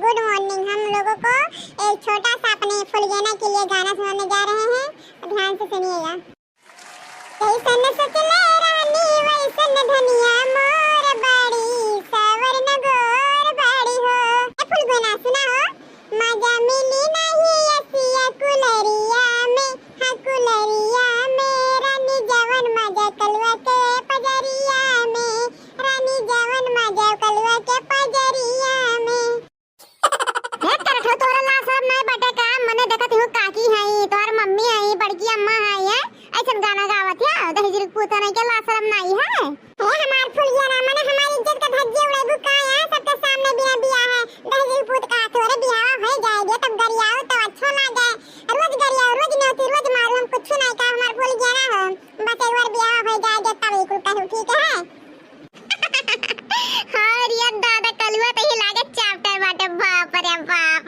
Good morning. हम लोगों को एक छोटा सा अपने फुलगेना के लिए गाना सुनाने जा रहे हैं, तो ध्यान से सुनिएगा। कैसन सकले रानी वैसन धनिया मोर बाड़ी सवर्ण गोर बाड़ी हो। ए फुलगेना सुना हो। मजा मिली नहीं ऐसिया कुलरिया में, हाँ कुलरिया में रानी जवन मजा कलवा के पजरिया में, रानी जवन मजा कलवा के पजरिया में। हे तरह तोरा ला सब नहीं बटे का मने देखत हूं काकी हई तोर मम्मी हई बड़की अम्मा हई है ऐसन गाना गावत है दहेजरी पूता नहीं के ला शर्म नहीं है। हे हमार फुलिया ना मने हमारी इज्जत का धज्जे उड़ाई बुका है सबके सामने बिना बिया है दहेजरी पूत का तोरे बियाह हो जाएगा तब गरियाओ तो अच्छा लागे। रोज गरियाओ रोज नौती रोज मारू हम कुछ नहीं का हमार फुलिया ना हो बस एक बार बियाह हो जाएगा तब ही कुल कहू ठीक है। हां रिया दादा कलवा तो ही लागे चैप्टर बाटे बाप रे बाप।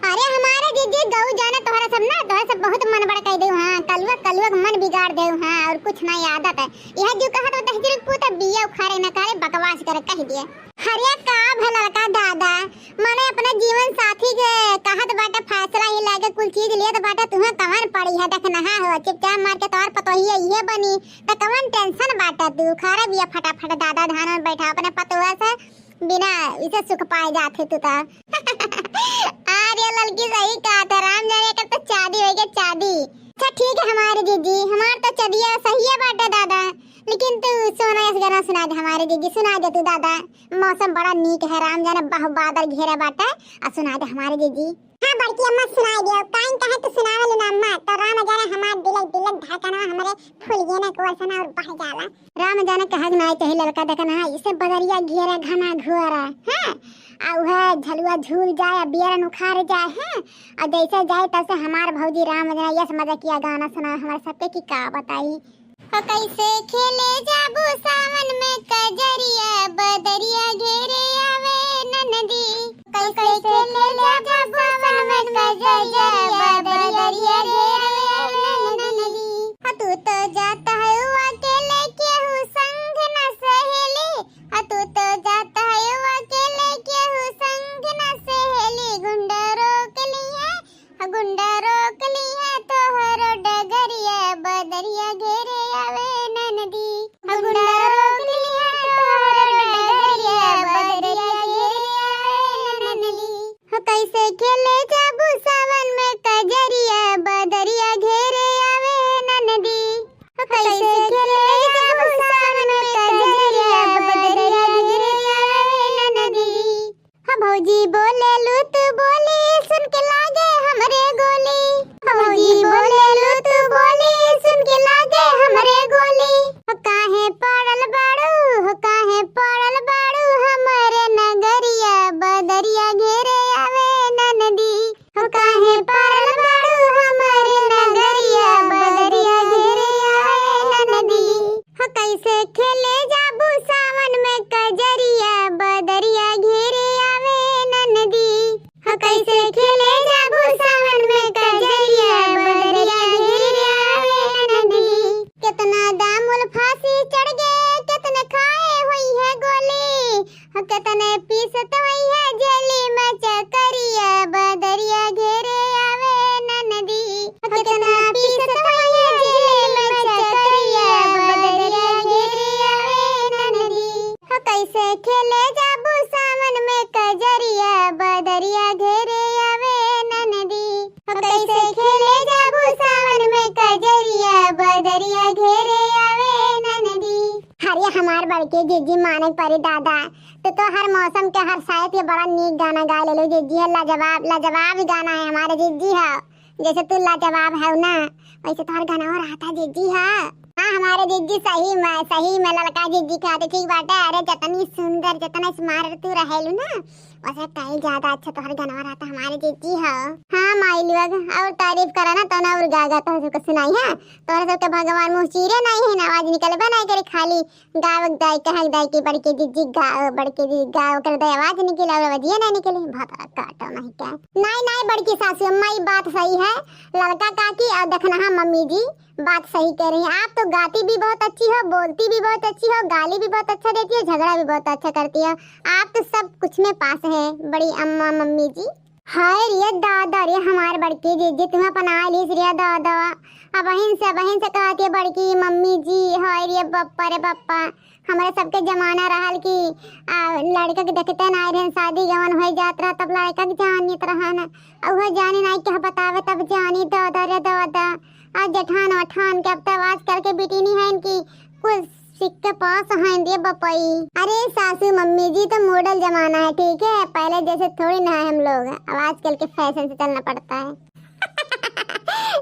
अरे हमारे दीदी गऊ जाने तोहरा सब ना तोहरा सब बहुत मन बड़ा कह देऊ। हां कलवा कलवा मन बिगाड़ देऊ। हां और कुछ नहीं आदत है यह जो कहा तो दहजरी पूत बिया उखाड़े न करे बकवास करे कह दिए। हरिया का भला का दादा माने अपना जीवन साथी के कहत बाटे फैसला ही लागे कुल चीज लिए तो बाटे तुम्हें कहां पड़ी है देख नहा हो चुपचाप मार के तोर पतोही ये बनी त कवन टेंशन बाटे तू खारा बिया फटाफट दादा धान में बैठा अपने पतोहा से बिना इसे सुख पाए जाते तू ता। अरे लड़की सही कहा था राम जाने का तो चादी होएगी चादी। अच्छा ठीक है हमारे जीजी हमार तो चदिया सही है बाटे दादा लेकिन तू सोना इस गाना सुना दे हमारे जीजी सुना दे तू दादा मौसम बड़ा नीक है राम जाने बहु बादल घेरा बाटे आ सुना दे हमारे जीजी। हां बड़की अम्मा सुना दियो काइन कहे तू सुनावे लो ना अम्मा तो राम जाने हमार दिल धड़कना हमरे फुलगेना को वसना और बह जाला। राम जाने कहे ना चाहिए लड़का देखना इसे बदरिया घेरा घना घुरा है आ वह झलुआ झूल जाए बियरन उखाड़ जाए है और जैसे जाए तैसे हमार भौजी राम जाने यस मजा किया गाना सुना हमारे सबके की का बताई। कैसे खेले जाबू सावन में कजरिया बदरिया घेरे आवे ननदी कैसे खेले जाबू सावन में कजरिया बदरिया घेरे आवे ननदी। तू तो जाता है अकेले केहू संग न सहेली तू तो जाता है अकेले केहू संग न सहेली गुंडा रोक ली है तोहरो डगरिया बदरिया घेरे आवे ननदी गुंडा रोक ली है तोहरो डगरिया बदरिया घेरे आवे ननदी। कैसे खेले जाबू सावन में कजरिया बदरिया घेरे आवे ननदी कैसे खेले जाबू सावन में कजरिया बदरिया घेरे आवे ननदी। भौजी बोले लू तू बोली सुन के लागे हमरे गोली भौजी बोले लू तू बोली सुन के लागे हमरे गोली काहे पड़ल बाड़ू हमरे नगरिया बदरिया घेरे आवे ननदी काहे पड़ल बाड़ू हमरे नगरिया बदरिया घेरे आवे ननदी। कैसे खेले जाबू सावन में कजरिया बदरिया घेरे आवे ननदी कैसे खेले जाबू सावन में कजरिया बदरिया घेरे आवे ननदी। कितना दामुल फांसी चढ़ गए कितने खाए हुई है गोली कितने पीसत हुई है जेली में चकरिया बदरिया घेरे आवे ननदी कितना पीसत हुई है जेली में चकरिया बदरिया घेरे आवे ननदी। कैसे खेले जाबू सावन में कजरिया बदरिया घेरे आवे ननदी कैसे खेले जाबू सावन में कजरिया बदरिया घेरे आवे ननदी। हरिया हमार बड़के जीजी माने परी दादा तो हर मौसम के हर शायद ये बड़ा नीक गाना गा ले लो जीजी है लाजवाब गाना है हमारे जीजी है जैसे तू लाजवाब है ना वैसे तो हर गाना और आता जीजी है। हाँ हमारे जीजी सही में लड़का जीजी का तो ठीक बात है। अरे जितनी सुंदर जितना स्मार्ट तू रहेलू ना वैसे कहीं ज्यादा अच्छा तो हर गाना आता हमारे जीजी है। हाँ माई लोग और तारीफ करा ना तो ना और गागा तो सबको सुनाई है तो सबके भगवान मुँह चीरे नहीं है आवाज निकले बनाई करे खाली गाव दाई कह दाई की बड़के जीजी गाव कर दे आवाज निकले और वजिए नहीं निकले भात काटो नहीं क्या नहीं बड़की सासू अम्मा ये बात सही है लड़का काकी और देखना हाँ मम्मी जी बात सही कह रही हैं आप। तो गाती भी बहुत अच्छी हो, बोलती भी बहुत अच्छी हो, गाली भी बहुत अच्छा देती हो, झगड़ा भी बहुत अच्छा करती हो। आप तो सब कुछ में पास है बड़ी अम्मा मम्मी जी। हाय रे दादा रे हमारे बड़की जीजी तुम्हें अपना ली रे दादा। अब बहन से कहती है बड़की मम्मी जी। हाय रे बप्पा रे बप्पा, हमारे सबके जमाना रहल कि लड़का के देखते ना रहे शादी जवन हो जात रहा तब लड़का के जानित रहन। वह जानी नहीं क्या बतावे तब जानी दादा रे दादा। आज जेठान वठान के अब तक आजकल के बेटी नहीं है इनकी कुछ सिक्के पास हैं दिए बपाई। अरे सासू मम्मी जी तो मॉडल जमाना है ठीक है, पहले जैसे थोड़ी ना है हम लोग, अब आजकल के फैशन से चलना पड़ता है।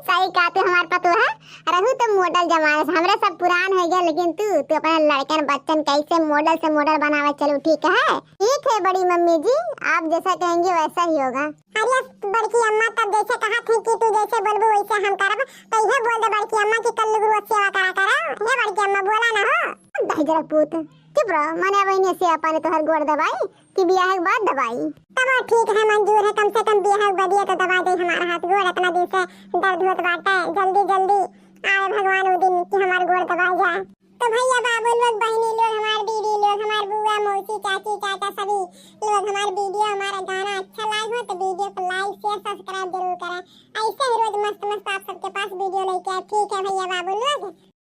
सही कहते हमारे पतो है रहू तो मॉडल जमाने से हमरा सब पुरान हो गया, लेकिन तू अपना लड़कन बच्चन कैसे मॉडल से मॉडल बनावा चलो ठीक है। ठीक है बड़ी मम्मी जी, आप जैसा कहेंगे वैसा ही होगा। अरे बड़की अम्मा तब जैसे कहा थी कि तू जैसे बोलबो वैसे हम करब, तो यह बोल दे बड़की अम्मा की कल गुरु सेवा करा ये बड़की अम्मा बोला ना हो दहजरा पूत चुप रहो। मैंने बहनी से अपन तो हर गोड़ दबाई कि ब्याह के बाद दबाई। तब ठीक है मंजूर है, कम से कम ब्याह के बाद तो दबा दे हमारा हाथ गोड़, इतना दिन से दर्द होत बाटे, जल्दी जल्दी आए भगवान वो दिन कि हमारे गोड़ दबा जाए। तो भैया बाबू लोग बहनी लोग हमारे दीदी लोग हमारे बुआ मौसी चाची चाचा सभी लोग हमारे वीडियो हमारा गाना अच्छा लगा हो तो वीडियो को लाइक शेयर सब्सक्राइब